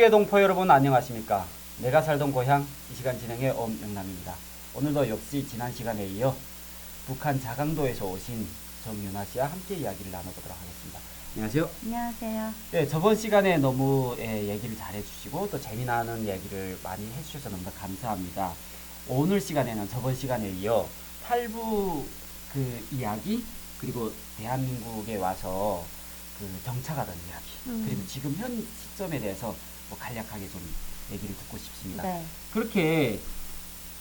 지역의 동포 여러분 안녕하십니까? 내가 살던 고향 이 시간 진행의 엄영남입니다. 오늘도 역시 지난 시간에 이어 북한 자강도에서 오신 정윤아 씨와 함께 이야기를 나눠보도록 하겠습니다. 안녕하세요. 안녕하세요. 네, 저번 시간에 너무 얘기를 잘 해주시고 또 재미나는 얘기를 많이 해주셔서 너무 감사합니다. 오늘 시간에는 저번 시간에 이어 탈북 그 이야기 그리고 대한민국에 와서 그 정착하던 이야기 그리고 지금 현 시점에 대해서 뭐 간략하게 좀 얘기를 듣고 싶습니다. 네. 그렇게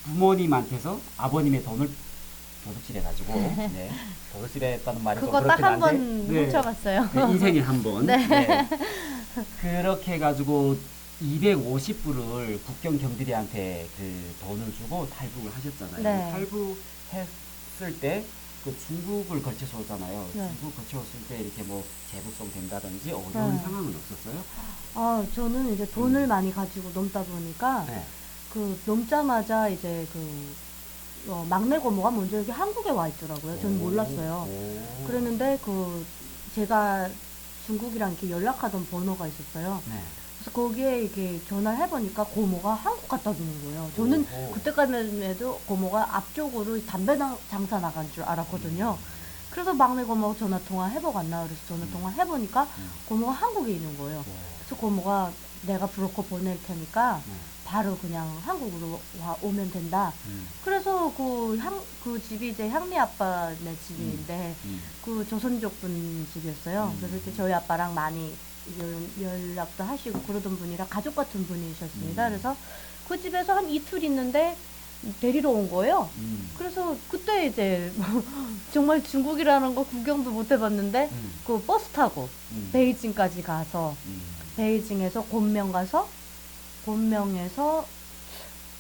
부모님한테서 아버님의 돈을 도둑질해가지고 네, 도둑질했다는 말이 좀 그거 그렇긴 딱 한 한데 번 네, 훔쳐봤어요. 네, 인생에 한 번. 네. 네. 그렇게 해가지고 250불을 국경 경비대한테 그 돈을 주고 탈북을 하셨잖아요. 네. 탈북했을 때 그 중국을 거쳐서 오잖아요. 네. 중국 거쳐왔을 때 이렇게 뭐 재북송 된다든지 어려운 네. 상황은 없었어요? 저는 이제 돈을 많이 가지고 넘다 보니까 네. 그 넘자마자 이제 막내 고모가 먼저 여기 한국에 와 있더라고요. 저는 몰랐어요. 오. 그랬는데 제가 중국이랑 이렇게 연락하던 번호가 있었어요. 네. 그래서 거기에 이렇게 전화를 해보니까 고모가 한국 갖다 주는 거예요. 저는 오호. 그때까지만 해도 고모가 앞쪽으로 담배 장사 나간 줄 알았거든요. 그래서 막내 고모가 전화 통화 해보고 안 나와. 그래서 전화 통화 해보니까 고모가 한국에 있는 거예요. 그래서 고모가 내가 브로커 보낼 테니까 바로 그냥 한국으로 오면 된다. 그래서 그 집이 이제 향미 아빠네 집인데 그 조선족 분 집이었어요. 그래서 이제 저희 아빠랑 많이 연락도 하시고 그러던 분이라 가족 같은 분이셨습니다. 그래서 그 집에서 한 이틀 있는데 데리러 온 거예요. 그래서 그때 이제 정말 중국이라는 거 구경도 못 해봤는데 그 버스 타고 베이징까지 가서 베이징에서 곤명 가서 곤명에서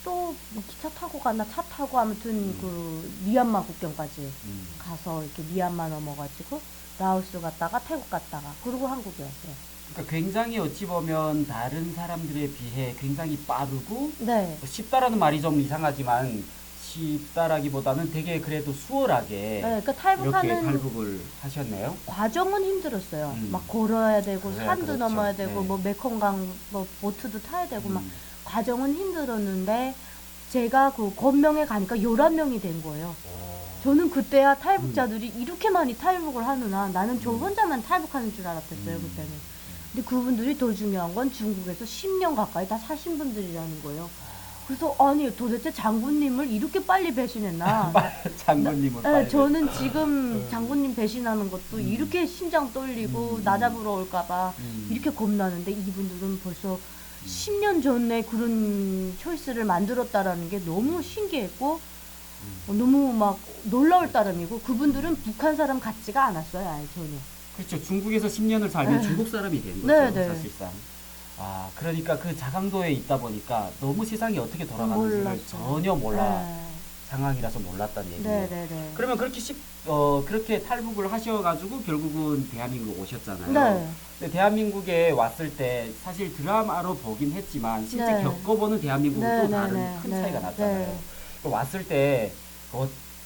또 뭐 기차 타고 갔나 차 타고 아무튼 그 미얀마 국경까지 가서 이렇게 미얀마 넘어가지고 라오스 갔다가 태국 갔다가 그리고 한국에 왔어요. 그러니까 굉장히 어찌 보면 다른 사람들에 비해 굉장히 빠르고 네. 쉽다라는 말이 좀 이상하지만 쉽다라기보다는 되게 그래도 수월하게 네, 그 이렇게 탈북하는 탈북을 하셨네요. 과정은 힘들었어요. 막 걸어야 되고 그래, 산도 그렇죠. 넘어야 되고 네. 뭐 메콩강 뭐 보트도 타야 되고 막 과정은 힘들었는데 제가 그 권명에 가니까 11명이 된 거예요. 저는 그때야 탈북자들이 이렇게 많이 탈북을 하느나 나는 저 혼자만 탈북하는 줄 알았었어요, 그때는. 근데 그분들이 더 중요한 건 중국에서 10년 가까이 다 사신 분들이라는 거예요. 그래서 아니 도대체 장군님을 이렇게 빨리 배신했나? 장군님은 네, 빨리. 저는 지금 장군님 배신하는 것도 이렇게 심장 떨리고 나 잡으러 올까봐 이렇게 겁나는데 이분들은 벌써 10년 전에 그런 초이스를 만들었다라는 게 너무 신기했고 너무 막 놀라울 따름이고 그분들은 북한 사람 같지가 않았어요, 아예 전혀. 그렇죠. 중국에서 10년을 살면 중국 사람이 된 거죠. 네, 네. 사실상. 아, 그러니까 그 자강도에 있다 보니까 너무 세상이 어떻게 돌아가는지를 몰랐어요. 전혀 몰라 네. 상황이라서 몰랐다는 얘기예요. 네네네. 그러면 그렇게 탈북을 하셔가지고 결국은 대한민국 오셨잖아요. 네. 근데 대한민국에 왔을 때 사실 드라마로 보긴 했지만 실제 네. 겪어보는 대한민국은 네, 또 네, 다른 네, 큰 네, 차이가 났잖아요. 네. 왔을 때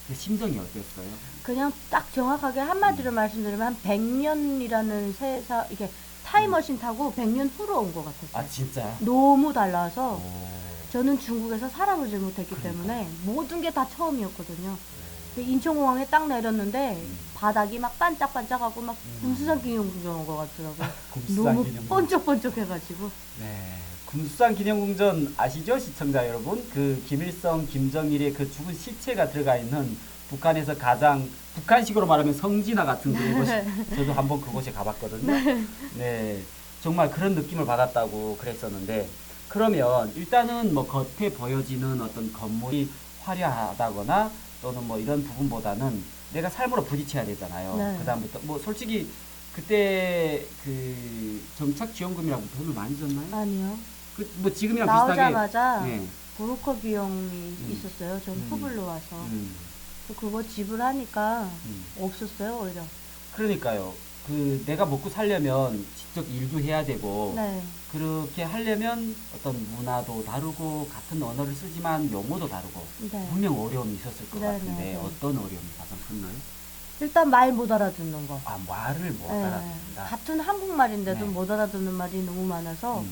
그 심정이 어땠어요? 그냥 딱 정확하게 한마디로 말씀드리면 한 100년이라는 이게 타임머신 타고 100년 후로 온 것 같았어요. 아 진짜? 너무 달라서 오. 저는 중국에서 살아보질 못했기 때문에 모든 게 다 처음이었거든요. 근데 인천공항에 딱 내렸는데 바닥이 막 반짝반짝하고 막 금수산 기념공원 온 것 같더라고요. 금수산 너무 기념공원. 번쩍번쩍해가지고. 네. 금수산 기념궁전 아시죠? 시청자 여러분? 그 김일성, 김정일의 그 죽은 시체가 들어가 있는 북한에서 가장 북한식으로 말하면 성지나 같은 그곳 저도 한번 그곳에 가봤거든요. 네. 정말 그런 느낌을 받았다고 그랬었는데 그러면 일단은 뭐 겉에 보여지는 어떤 건물이 화려하다거나 또는 뭐 이런 부분보다는 내가 삶으로 부딪혀야 되잖아요. 네. 그다음부터 뭐 솔직히 그때 그 정착 지원금이라고 돈을 많이 줬나요? 아니요. 뭐 지금이랑 비슷하게. 나오자마자 네. 브로커 비용이 있었어요. 전 후불로 와서. 그거 지불하니까 없었어요, 오히려. 그러니까요. 그 내가 먹고 살려면 직접 일도 해야 되고 네. 그렇게 하려면 어떤 문화도 다르고 같은 언어를 쓰지만 용어도 다르고 네. 분명 어려움이 있었을 것 네, 같은데 네, 네. 어떤 어려움이 가장 컸나요? 일단 말 못 알아듣는 거. 아 말을 못 네. 알아듣는다. 같은 한국말인데도 네. 못 알아듣는 말이 너무 많아서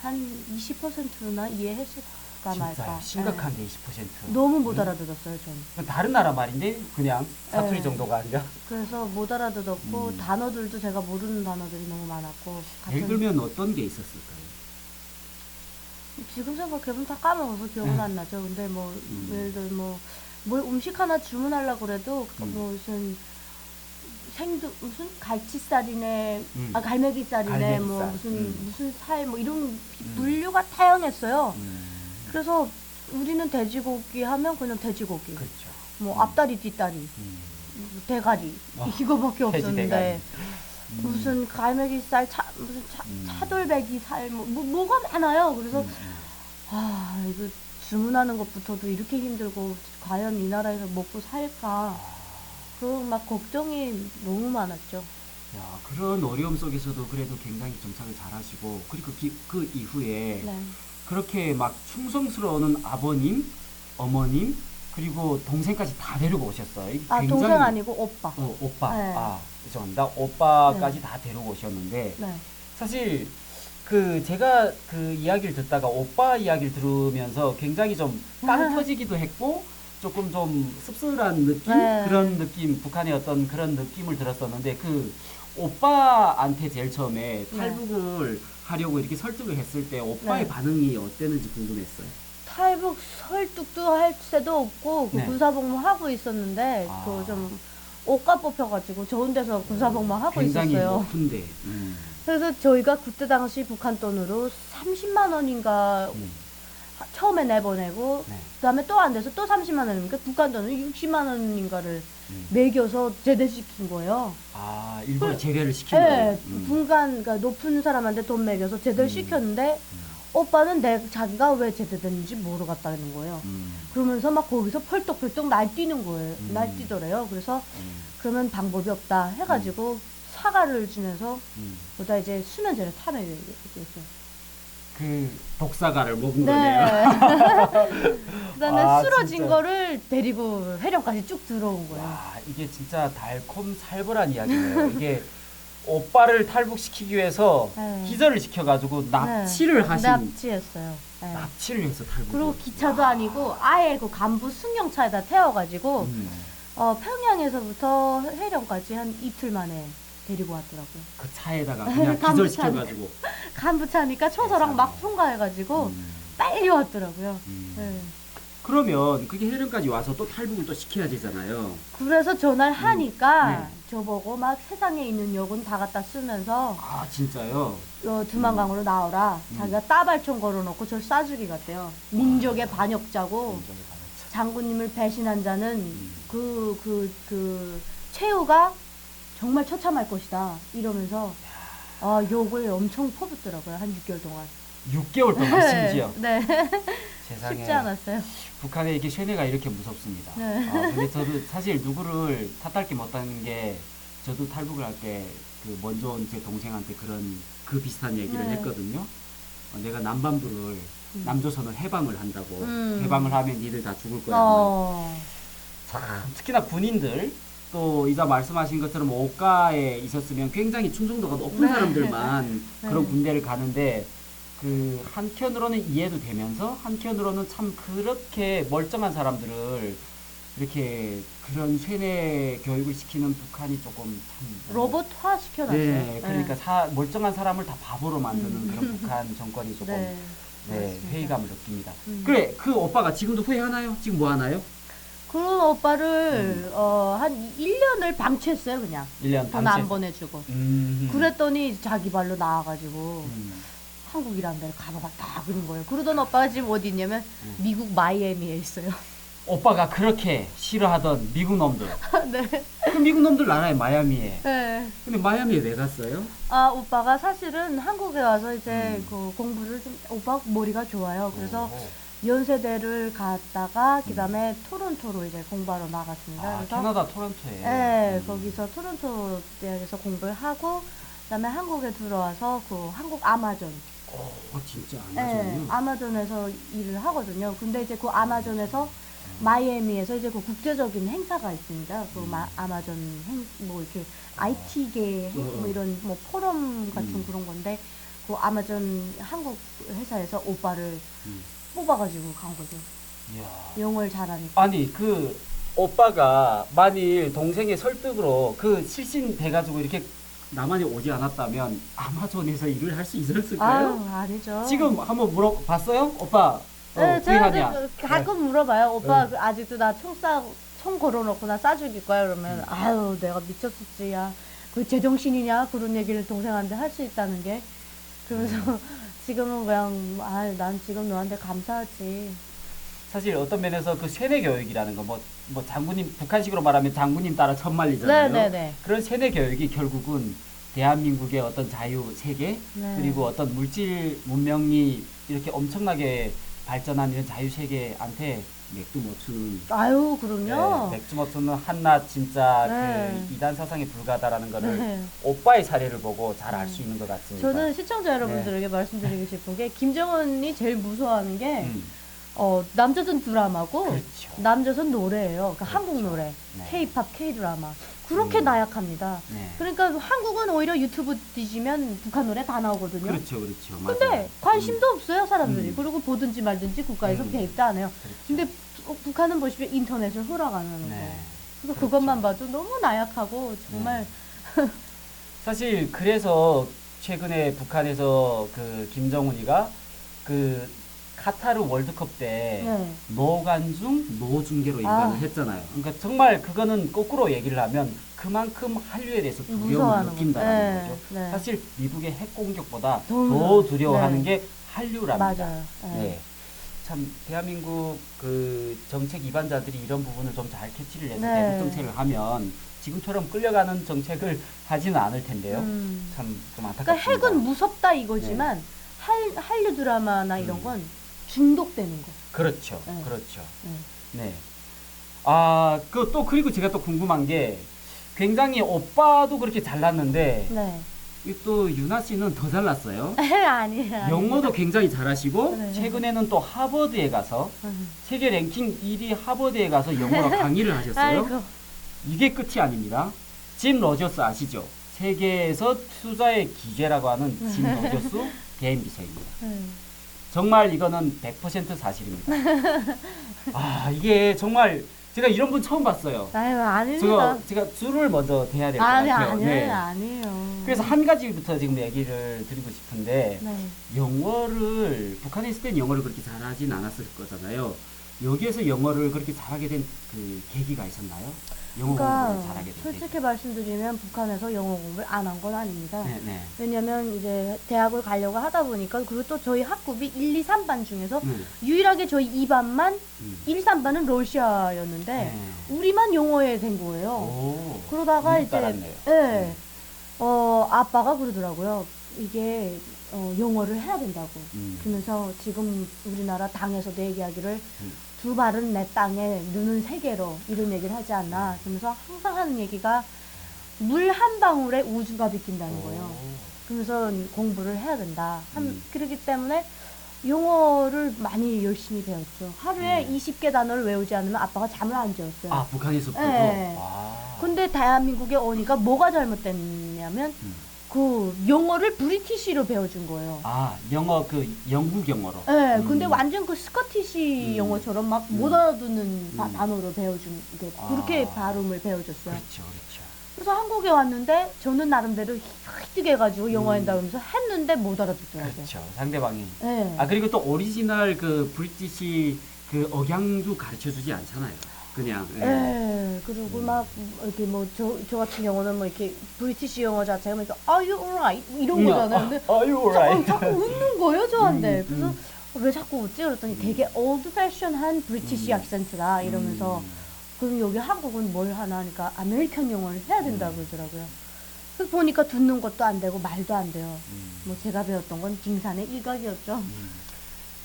한 20%나 이해했을까 말까. 진짜요? 심각한데 20%. 너무 못 알아들었어요, 전. 그건 다른 나라 말인데 그냥 사투리 네. 정도가 아니라. 그래서 못 알아들었고 단어들도 제가 모르는 단어들이 너무 많았고. 예를 들면 어떤 게 있었을까요? 지금 생각해보면 다 까먹어서 기억은 안 나죠. 근데 뭐 예를 들어 뭘 음식 하나 주문하려고 그래도 뭐 무슨 갈치살이네, 갈매기살이네, 뭐 갈매기살. 무슨 살, 뭐 이런 분류가 다양했어요. 그래서 우리는 돼지고기 하면 그냥 돼지고기, 그렇죠. 뭐 앞다리, 뒷다리, 대가리 이거밖에 돼지 없었는데 대가리. 무슨 갈매기살, 무슨 차돌배기 살, 뭐가 많아요. 그래서 아 이거 주문하는 것부터도 이렇게 힘들고 과연 이 나라에서 먹고 살까? 그 막 걱정이 너무 많았죠. 야, 그런 어려움 속에서도 그래도 굉장히 정착을 잘하시고, 그리고 그 이후에 네. 그렇게 막 충성스러운 아버님, 어머님, 그리고 동생까지 다 데리고 오셨어요. 아 굉장히- 동생 아니고 오빠. 오빠. 네. 죄송합니다. 오빠까지 다 데리고 오셨는데, 네. 사실 제가 그 이야기를 듣다가 오빠 이야기를 들으면서 굉장히 좀 빵 터지기도 했고 조금 좀 씁쓸한 느낌? 네. 그런 느낌, 북한의 어떤 그런 느낌을 들었었는데 그 오빠한테 제일 처음에 탈북을 하려고 이렇게 설득을 했을 때 오빠의 네. 반응이 어땠는지 궁금했어요. 탈북 설득도 할 새도 없고 그 네. 군사복무 하고 있었는데 아. 그 좀 옷가 뽑혀가지고 좋은 데서 군사복무 하고 굉장히 있었어요. 높은데. 그래서 저희가 그때 당시 북한 돈으로 30만 원인가 처음에 내보내고 네. 그다음에 또 안 돼서 또 30만 원이니까 북한 돈은 60만 원인가를 매겨서 제대시킨 거예요. 아, 일부러 제대를 시킨 네, 거예요. 분간 그러니까 높은 사람한테 돈 매겨서 제대를 시켰는데 오빠는 자기가 왜 제대됐는지 모르겠다는 거예요. 그러면서 막 거기서 펄떡펄떡 날뛰는 거예요. 날뛰더래요. 그래서 그러면 방법이 없다 해가지고 사과를 주면서 보다 이제 수면제를 타면 얘기했어요. 그 독사가를 먹은 네. 거네요. 그다음에 아, 쓰러진 진짜. 거를 데리고 해령까지 쭉 들어온 거예요. 와, 이게 진짜 달콤살벌한 이야기네요. 이게 오빠를 탈북시키기 위해서 네. 기절을 시켜가지고 납치를 하신 납치했어요. 네. 납치를 해서 탈북. 그리고 기차도 아니고 아예 그 간부 승용차에다 태워가지고 평양에서부터 해령까지 한 이틀 만에 데리고 왔더라고요. 그 차에다가 그냥 간부 기절시켜가지고. 간부차니까 초서랑 막 통과해가지고 빨리 왔더라고요. 네. 그러면 그게 해령까지 와서 또 탈북을 또 시켜야 되잖아요. 그래서 전화를 하니까 네. 저보고 막 세상에 있는 욕은 다 갖다 쓰면서 아, 진짜요? 두만강으로 나오라. 자기가 따발총 걸어놓고 저를 쏴주기 같대요. 민족의 반역자고 장군님을 배신한 자는 최후가 정말 처참할 것이다. 이러면서 욕을 엄청 퍼붓더라고요. 한 6개월 동안. 6개월 동안 심지어. 네. 세상에. 쉽지 않았어요. 북한에 이렇게 쇠뇌가 이렇게 무섭습니다. 네. 근데 저도 사실 누구를 탓할 게 못하는 게 저도 탈북을 할 때 그 먼저 온 제 동생한테 그 비슷한 얘기를 네. 했거든요. 내가 남반부를 남조선을 해방을 한다고 해방을 하면 니들 다 죽을 거야. 참, 특히나 군인들 또 이자 말씀하신 것처럼 오가에 있었으면 굉장히 충성도가 높은 네. 사람들만 네. 그런 군대를 가는데 그 한켠으로는 이해도 되면서 한켠으로는 참 그렇게 멀쩡한 사람들을 이렇게 그런 쇠뇌 교육을 시키는 북한이 조금 참 로봇화 시켜놨어요. 네, 그러니까 멀쩡한 사람을 다 바보로 만드는 그런 북한 정권이 조금 네. 맞습니다. 회의감을 느낍니다. 그래, 그 오빠가 지금도 후회하나요? 지금 뭐 하나요? 그 오빠를 한 1년을 방치했어요. 그냥 1년 돈 안 보내주고. 그랬더니 자기 발로 나와가지고 한국이란 데를 가봐봤다 그런 거예요. 그러던 오빠가 지금 어디 있냐면 미국 마이애미에 있어요. 오빠가 그렇게 싫어하던 미국 놈들. 네. 그 미국 놈들 나라에 마이애미에. 네. 근데 마이애미에 왜 갔어요? 오빠가 사실은 한국에 와서 이제 그 공부를 오빠 머리가 좋아요. 그래서 연세대를 갔다가 그다음에 토론토로 이제 공부하러 나갔습니다. 그래서 캐나다 토론토에. 네, 거기서 토론토 대학에서 공부를 하고 그다음에 한국에 들어와서 그 한국 아마존. 진짜 네, 아마존이요? 아마존에서 일을 하거든요. 근데 이제 그 아마존에서 마이애미에서 이제 그 국제적인 행사가 있습니다. 그 아마존 뭐 이렇게 IT계 뭐 이런 뭐 포럼 같은 그런 건데 그 그 아마존 한국 회사에서 오빠를 음. 뽑아가지고 간 거죠. 이야. 영어를 잘하니까. 아니 그 오빠가 만일 동생의 설득으로 그 실신 돼가지고 이렇게 남한에 오지 않았다면 아마존에서 일을 할 수 있었을까요? 아니죠. 지금 한번 물어봤어요? 오빠 네, 제가 구이하냐? 가끔 물어봐요. 오빠 네. 아직도 나 총 걸어놓고 나 싸죽일 거야? 그러면 아유 내가 미쳤었지 야. 그 제정신이냐? 그런 얘기를 동생한테 할 수 있다는 게. 그래서 지금은 그냥 난 지금 너한테 감사하지. 사실 어떤 면에서 그 세뇌 교육이라는 거 뭐 장군님 북한식으로 말하면 장군님 따라 천만리잖아요. 네네네. 그런 세뇌 교육이 결국은 대한민국의 어떤 자유 세계 네. 그리고 어떤 물질 문명이 이렇게 엄청나게 발전한 이런 자유 세계한테 맥도 못 추는 아유 그럼요. 맥주 못 추는 한낱 진짜 네. 그 이단 사상에 불과하다라는 거를 네. 오빠의 사례를 보고 잘 알 수 있는 것 같습니다. 저는 시청자 여러분들에게 말씀드리고 싶은 게 김정은이 제일 무서워하는 게 음, 남자전 드라마고 그렇죠. 남자전 노래예요. 그러니까 그렇죠. 한국 노래, 네. K-팝, K-드라마 그렇게 나약합니다. 네. 그러니까 한국은 오히려 유튜브 뒤지면 북한 노래 다 나오거든요. 그렇죠, 그렇죠. 근데 맞아요. 관심도 없어요 사람들이. 음. 그리고 보든지 말든지 국가에서 음. 개입도 안 해요. 그렇죠. 근데 북한은 보십시오 인터넷을 허락하는 거. 네. 그래서 그렇죠. 그것만 봐도 너무 나약하고 정말 사실 그래서 최근에 북한에서 그 김정은이가 그 카타르 월드컵 때 네. 노관중 노중계로 아. 임관을 했잖아요. 그러니까 정말 그거는 거꾸로 얘기를 하면 그만큼 한류에 대해서 두려움을 무서워하는 느낀다는 거죠. 거죠. 네. 사실 미국의 핵 공격보다 더 더 두려워하는 네. 게 한류랍니다. 맞아요. 네. 참 대한민국 그 정책 위반자들이 이런 부분을 좀 잘 캐치를 해서 네. 대북 정책을 하면 지금처럼 끌려가는 정책을 하지는 않을 텐데요. 참 좀 안타깝습니다. 그러니까 핵은 무섭다 이거지만 네. 한류 드라마나 이런 건 중독되는 거. 그렇죠. 네. 그렇죠. 네. 네. 아, 그리고 제가 또 궁금한 게 굉장히 오빠도 그렇게 잘났는데 네. 이 또 유나 씨는 더 잘났어요. 아니에요. 영어도 굉장히 잘하시고 네. 최근에는 또 하버드에 가서 세계 랭킹 1위 하버드에 가서 영어로 강의를 하셨어요. 아이고. 이게 끝이 아닙니다. 짐 로저스 아시죠? 세계에서 투자의 기재라고 하는 짐 로저스 개인 비서입니다. 정말 이거는 100% 사실입니다. 아, 이게 정말 제가 이런 분 처음 봤어요. 아유 아닙니다. 제가 줄을 먼저 대야 될 것 아니 같아요. 아니에요. 네. 아니에요. 그래서 한 가지부터 지금 얘기를 드리고 싶은데 네. 영어를 북한에 있을 땐 영어를 그렇게 잘하진 않았을 거잖아요. 여기에서 영어를 그렇게 잘하게 된 그 계기가 있었나요? 영어 공부를 그러니까 잘하게 된 솔직히 말씀드리면 북한에서 영어 공부를 안 한 건 아닙니다. 계기. 네. 왜냐면 이제 대학을 가려고 하다 보니까 그리고 또 저희 학급이 1, 2, 3반 중에서 네. 유일하게 저희 2반만 음. 1, 3반은 러시아였는데 네. 우리만 영어에 된 거예요. 오. 그러다가 우리 이제 따랐네요. 예. 아빠가 그러더라고요. 이게 영어를 해야 된다고. 그러면서 지금 우리나라 당에서도 얘기하기를 음. 두 발은 내 땅에 눈은 세계로 이런 얘기를 하지 않나. 그러면서 항상 하는 얘기가 물 한 방울에 우주가 비낀다는 거예요. 그러면서 공부를 해야 된다. 그렇기 때문에 영어를 많이 열심히 배웠죠. 하루에 20개 단어를 외우지 않으면 아빠가 잠을 안 재웠어요. 아, 북한에서부터. 네. 아. 근데 대한민국에 오니까 뭐가 잘못됐냐면 그 영어를 브리티시로 배워준 거예요. 아, 영어 그 영국 영어로. 네, 근데 완전 그 스코티시 영어처럼 막 못 알아듣는 음. 단어로 배워준 게 아. 그렇게 발음을 배워줬어요. 그렇죠, 그렇죠. 그래서 한국에 왔는데 저는 나름대로 희뜩 해가지고 영어 한다 그러면서 했는데 못 알아듣더라고요. 그렇죠. 상대방이. 네. 아, 그리고 또 오리지널 그 브리티시 그 억양도 가르쳐 주지 않잖아요. 그냥. 예. 네, 그리고 막 이렇게 뭐 저 같은 경우는 뭐 이렇게 브리티시 영어 자체가 뭐 이렇게 Are you alright 이런 거잖아요. 근데 Are you alright? 자꾸 웃는 거예요 저한테. 그래서 음. 왜 자꾸 웃지? 그랬더니 되게 old fashion한 브리티시 악센트다 이러면서 그럼 여기 한국은 뭘 하나 하니까 아메리칸 영어를 해야 된다고 그러더라고요. 그래서 보니까 듣는 것도 안 되고 말도 안 돼요. 뭐 제가 배웠던 건 빙산의 일각이었죠.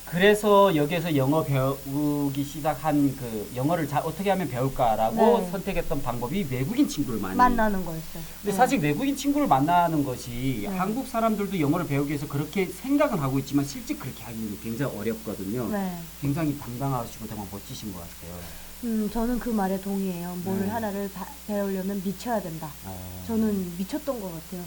그래서 여기에서 영어 배우기 시작한 그 영어를 어떻게 하면 배울까라고 네. 선택했던 방법이 외국인 친구를 많이 만나는 거였어요. 근데 사실 외국인 친구를 만나는 것이 네. 한국 사람들도 영어를 배우기 위해서 그렇게 생각은 하고 있지만 실제 그렇게 하기는 굉장히 어렵거든요. 네. 굉장히 당당하시고 정말 멋지신 것 같아요. 저는 그 말에 동의해요. 뭘 네. 하나를 배우려면 미쳐야 된다. 저는 미쳤던 것 같아요.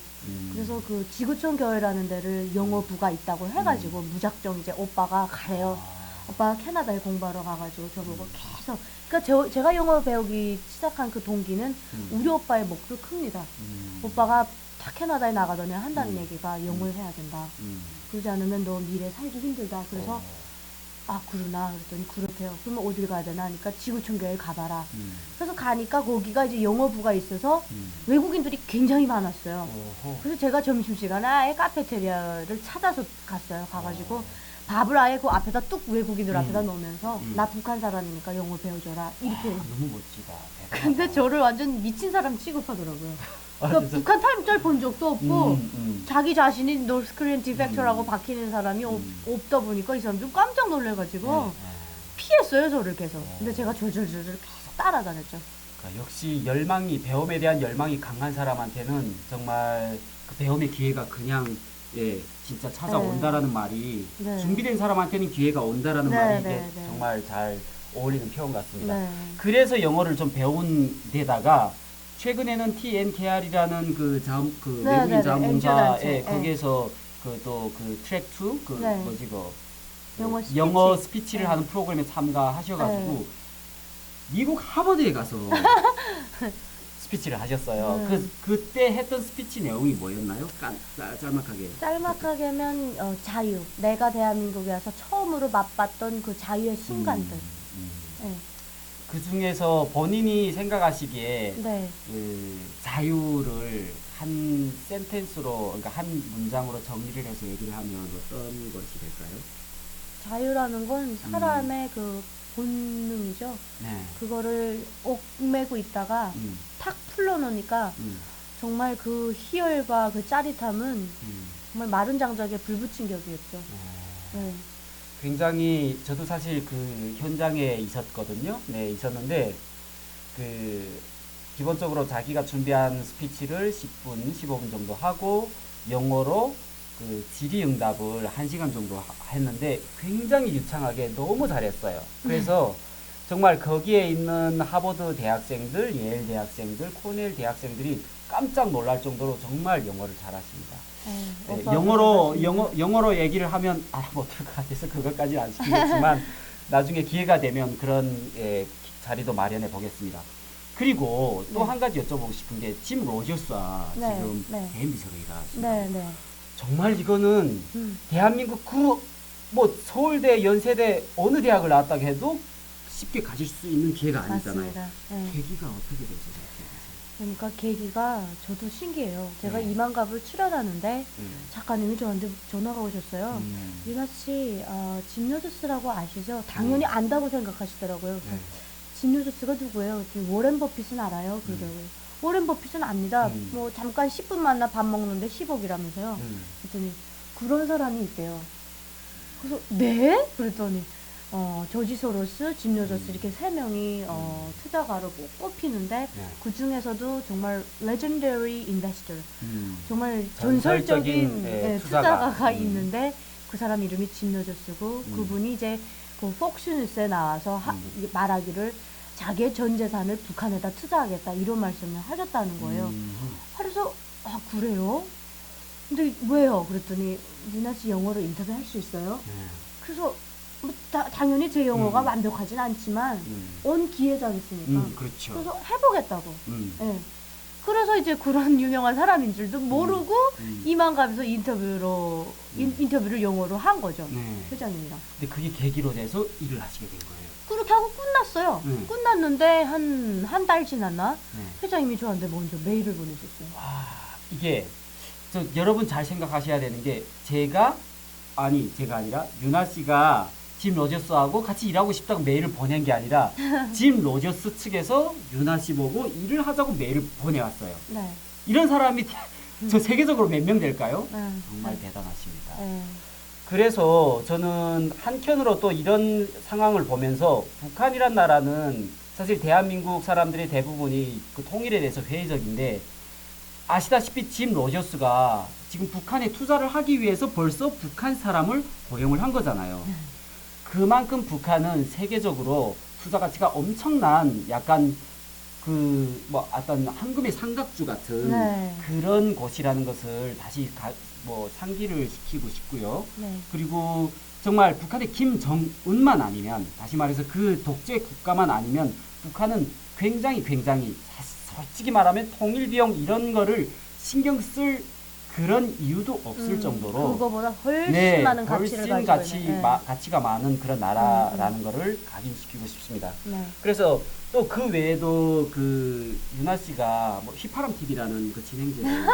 그래서 그 지구촌 교회라는 데를 영어부가 있다고 해가지고 무작정 이제 오빠가 가래요. 오빠가 캐나다에 공부하러 가가지고 저보고 계속 그러니까 제가 영어 배우기 시작한 그 동기는 우리 오빠의 몫도 큽니다. 오빠가 다 캐나다에 나가더니 한다는 얘기가 영어를 해야 된다. 그러지 않으면 너 미래 살기 힘들다. 그래서 아 그러나 그랬더니 그렇대요. 그러면 어딜 가야 되나 하니까 지구촌 교회에 가봐라. 그래서 가니까 거기가 이제 영어부가 있어서 외국인들이 굉장히 많았어요. 그래서 제가 점심시간에 아예 카페테리아를 찾아서 갔어요. 가가지고 밥을 아예 그 앞에다 뚝 외국인들 앞에다 놓으면서 나 북한 사람이니까 영어 배워줘라 이렇게. 너무 멋지다. 대단하다. 근데 저를 완전 미친 사람 취급하더라고요. 그러니까 그래서- 북한 타임짤 본 적도 없고 자기 자신이 노스 코리안 디펙터라고 박히는 사람이 없다 보니까 이 사람들 깜짝 놀래가지고 피했어요 저를 계속. 근데 제가 졸졸졸 계속 따라다녔죠. 그러니까 역시 열망이 배움에 대한 열망이 강한 사람한테는 정말 그 배움의 기회가 그냥 진짜 찾아온다라는 말이 네. 준비된 사람한테는 기회가 온다라는 네, 말이 이게 네, 네. 정말 잘 어울리는 표현 같습니다. 네. 그래서 영어를 좀 배운 데다가 최근에는 TNKR이라는 그 네, 외국인 네, 네. 자원봉사에 NGO 단체. 거기에서 그 트랙 2 그 네. 뭐지 그 영어 스피치. 영어 스피치를 네. 하는 프로그램에 참가하셔가지고 미국 하버드에 가서 스피치를 하셨어요. 그때 했던 스피치 내용이 뭐였나요? 짤막하게. 짤막하게면 자유. 내가 대한민국에 와서 처음으로 맛봤던 그 자유의 순간들. 네. 그 중에서 본인이 생각하시기에 네. 그 자유를 한 센텐스로, 그러니까 한 문장으로 정리를 해서 얘기를 하면 어떤 것이 될까요? 자유라는 건 사람의 그 본능이죠. 네. 그거를 옥매고 있다가 탁 풀어놓으니까 정말 그 희열과 그 짜릿함은 정말 마른 장작에 불 붙인 격이었죠. 네. 굉장히 저도 사실 그 현장에 있었거든요. 네, 있었는데 그 기본적으로 자기가 준비한 스피치를 10분, 15분 정도 하고 영어로 그 질의응답을 1시간 정도 했는데 굉장히 유창하게 너무 잘했어요. 그래서 정말 거기에 있는 하버드 대학생들, 예일 대학생들, 코넬 대학생들이 깜짝 놀랄 정도로 정말 영어를 잘하십니다. 네, 영어로 얘기를 하면 알아못할 것 같아서 그것까지는 안 시키겠지만 나중에 기회가 되면 그런 자리도 마련해 보겠습니다. 그리고 또 한 가지 여쭤보고 싶은 게 짐 로저스와 지금 대인비서로 일하시죠. 네. 정말 이거는 대한민국 뭐 서울대, 연세대 어느 대학을 나왔다고 해도 쉽게 가질 수 있는 기회가 아니잖아요. 맞습니다. 네. 계기가 어떻게 되죠? 그러니까 계기가 저도 신기해요. 제가 네. 이만갑을 출연하는데 작가님이 저한테 전화가 오셨어요. 유나 씨, 짐 로저스라고 아시죠? 당연히 안다고 생각하시더라고요. 네. 짐 로저스가 누구예요? 워렌 버핏은 알아요? 그러더라고요. 워렌 버핏은 압니다. 뭐 잠깐 10분 만나 밥 먹는데 10억이라면서요. 그랬더니 그런 사람이 있대요. 그래서 네? 그랬더니 조지 소로스, 짐 로저스 이렇게 세 명이 투자가로 꼽히는데 그 중에서도 정말 legendary investor, 정말 전설적인 투자가가 있는데 그 사람 이름이 짐 로저스고 그분이 이제 그 폭스뉴스에 나와서 말하기를 자기의 전 재산을 북한에다 투자하겠다 이런 말씀을 하셨다는 거예요. 그래서 그래요? 근데 왜요? 그랬더니 유나 씨 영어로 인터뷰 할 수 있어요? 그래서 뭐 당연히 제 영어가 완벽하진 않지만 온 기회자겠으니까 그렇죠. 그래서 해보겠다고. 네. 그래서 이제 그런 유명한 사람인 줄도 모르고 이만갑에서 인터뷰를 영어로 한 거죠. 회장님이랑. 근데 그게 계기로 돼서 일을 하시게 된 거예요. 그렇게 하고 끝났어요. 끝났는데 한 달 지났나? 회장님이 저한테 먼저 메일을 보내셨어요. 이게 여러분 잘 생각하셔야 되는 게 제가 아니라 유나 씨가 짐 로저스하고 같이 일하고 싶다고 메일을 보낸 게 아니라 짐 로저스 측에서 유나 씨 보고 일을 하자고 메일을 보내왔어요. 네. 이런 사람이 저 세계적으로 몇 명 될까요? 정말 대단하십니다. 그래서 저는 한켠으로 또 이런 상황을 보면서 북한이란 나라는 사실 대한민국 사람들의 대부분이 그 통일에 대해서 회의적인데 아시다시피 짐 로저스가 지금 북한에 투자를 하기 위해서 벌써 북한 사람을 고용을 한 거잖아요. 그만큼 북한은 세계적으로 투자 가치가 엄청난 약간 그 뭐 어떤 황금의 삼각주 같은 네. 그런 곳이라는 것을 다시 뭐 상기를 시키고 싶고요. 네. 그리고 정말 북한의 김정은만 아니면 다시 말해서 그 독재 국가만 아니면 북한은 굉장히 솔직히 말하면 통일 비용 이런 거를 신경 쓸 그런 이유도 없을 정도로 그거보다 훨씬 많은 가치를 훨씬 가지고 있는. 네. 가치가 많은 그런 나라라는 거를 각인시키고 싶습니다. 네. 그래서 또 그 외에도 그 유나 씨가 뭐 휘파람 TV라는 그 진행자를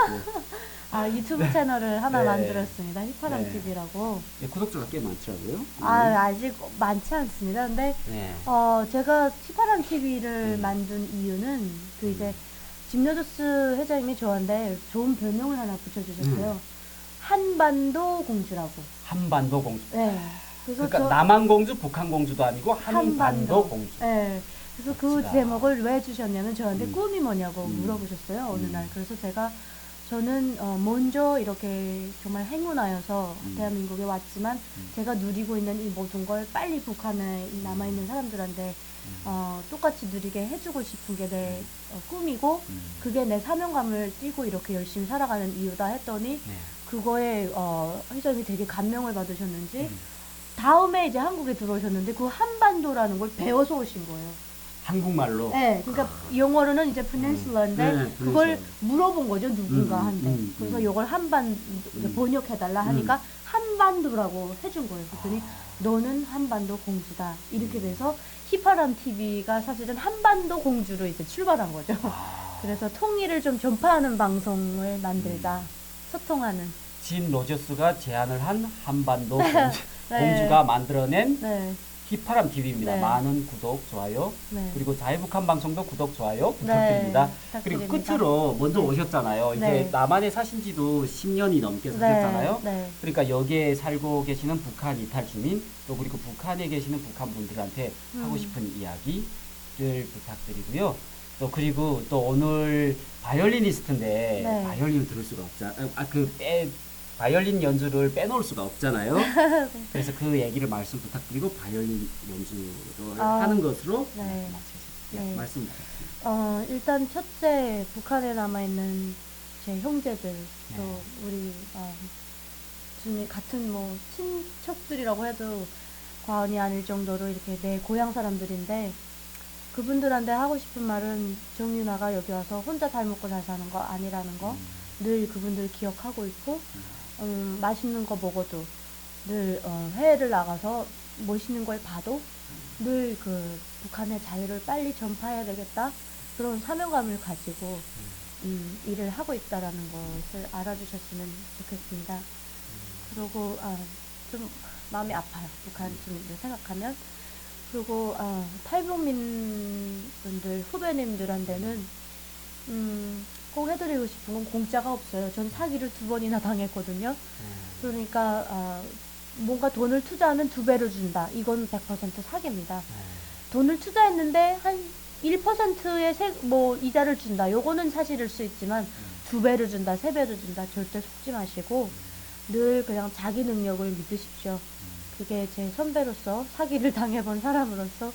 아, 유튜브 채널을 하나 네. 만들었습니다. 휘파람 네. TV라고. 네, 구독자가 꽤 많더라고요. 아직 많지 않습니다. 근데 네. 제가 휘파람 TV를 만든 이유는 그 이제 짐노조스 회장님이 저한테 좋은 별명을 하나 붙여주셨어요. 한반도 공주라고. 한반도 공주. 네. 그래서 그러니까 남한 공주, 북한 공주도 아니고 한반도 공주. 네. 그래서 그 멋지다. 제목을 왜 주셨냐면 저한테 꿈이 뭐냐고 음. 물어보셨어요. 어느 날. 그래서 저는 먼저 이렇게 정말 행운하여서 대한민국에 왔지만 제가 누리고 있는 이 모든 걸 빨리 북한에 남아있는 사람들한테 똑같이 누리게 해주고 싶은 게 내 꿈이고 그게 내 사명감을 띠고 이렇게 열심히 살아가는 이유다 했더니 네. 그거에 회장님이 되게 감명을 받으셨는지 다음에 이제 한국에 들어오셨는데 그 한반도라는 걸 배워서 오신 거예요. 한국말로. 네, 그러니까 영어로는 이제 peninsula인데 네, 그걸 peninsula. 물어본 거죠 누군가한테. 그래서 이걸 번역해달라 하니까 한반도라고 해준 거예요. 그랬더니 너는 한반도 공주다. 이렇게 돼서 휘파람 TV가 사실은 한반도 공주로 이제 출발한 거죠. 그래서 통일을 좀 전파하는 방송을 만들자. 소통하는. 짐 로저스가 제안을 한 한반도 네. 공주가 만들어낸 네. 휘파람 TV입니다. 네. 많은 구독, 좋아요. 네. 그리고 자유북한 방송도 구독, 좋아요 부탁드립니다. 네, 그리고 부탁드립니다. 끝으로 먼저 네. 오셨잖아요. 이제 네. 남한에 사신 지도 10년이 넘게 사셨잖아요. 네. 그러니까 여기에 살고 계시는 북한 이탈 주민, 또 그리고 북한에 계시는 북한 분들한테 하고 싶은 이야기를 부탁드리고요. 또 그리고 또 오늘 바이올리니스트인데 네. 바이올린을 들을 수가 없잖아요. 바이올린 연주를 빼놓을 수가 없잖아요. 그래서 그 얘기를 말씀 부탁드리고 바이올린 연주를 하는 것으로 네. 마치겠습니다. 네. 말씀 부탁드립니다. 일단 첫째 북한에 남아있는 제 형제들 또 우리 같은 뭐 친척들이라고 해도 과언이 아닐 정도로 이렇게 내 고향 사람들인데 그분들한테 하고 싶은 말은 정윤아가 여기 와서 혼자 잘 먹고 잘 사는 거 아니라는 거 늘 그분들 기억하고 있고 맛있는 거 먹어도 늘 해외를 나가서 멋있는 걸 봐도 늘 그 북한의 자유를 빨리 전파해야 되겠다 그런 사명감을 가지고 일을 하고 있다라는 것을 알아주셨으면 좋겠습니다. 그리고 좀 마음이 아파요. 북한 주민들 생각하면. 그리고 탈북민 분들 후배님들한테는 꼭 해드리고 싶은 건 공짜가 없어요. 전 사기를 2번이나 당했거든요. 그러니까 뭔가 돈을 투자하면 2배로 준다. 이건 100% 사기입니다. 돈을 투자했는데 한 1%의 이자를 준다. 요거는 사실일 수 있지만 2배로 준다, 3배로 준다. 절대 속지 마시고 늘 그냥 자기 능력을 믿으십시오. 그게 제 선배로서 사기를 당해본 사람으로서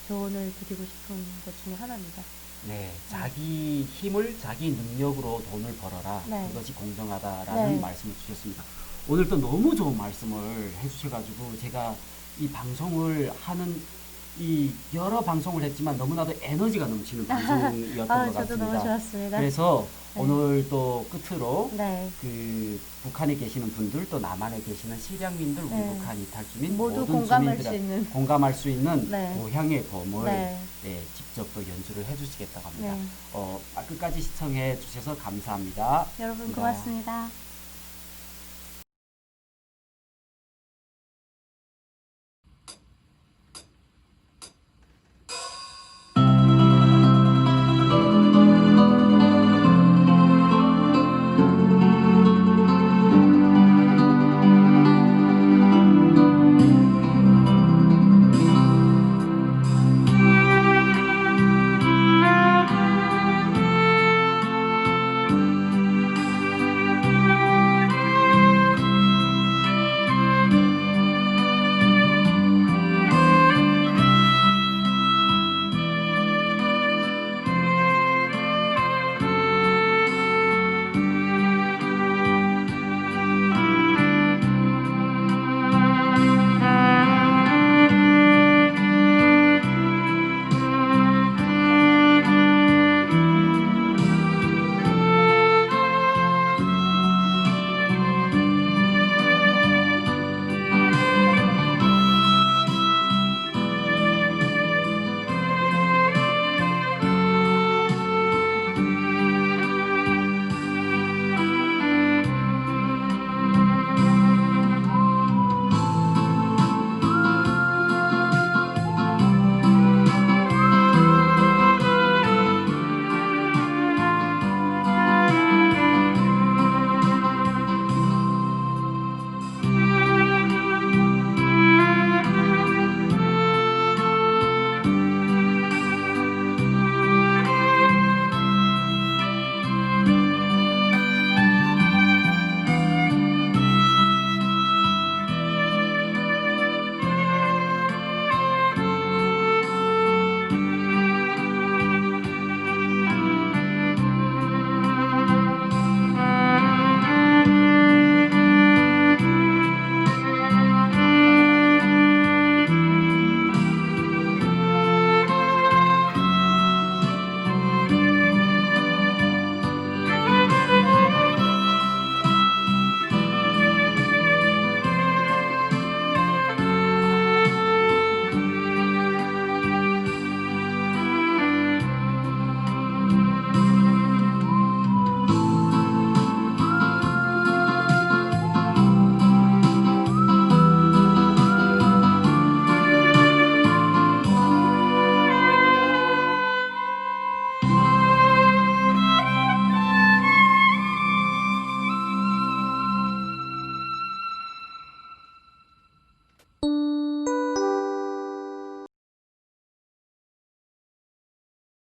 조언을 드리고 싶은 것 중에 하나입니다. 네, 자기 힘을 자기 능력으로 돈을 벌어라. 네. 그것이 공정하다라는 네. 말씀을 주셨습니다. 오늘 또 너무 좋은 말씀을 해주셔가지고 제가 이 방송을 하는 이 여러 방송을 했지만 너무나도 에너지가 넘치는 방송이었던 것 같습니다. 저도 너무 좋았습니다. 그래서 네. 오늘 또 끝으로 네. 그 북한에 계시는 분들 또 남한에 계시는 실향민들 우리 네. 북한 이탈 주민 모두 모든 공감할 주민들은 수 있는. 공감할 수 있는 네. 고향의 범을 네. 직접 또 연주를 해주시겠다고 합니다. 네. 끝까지 시청해 주셔서 감사합니다. 여러분 감사합니다. 고맙습니다.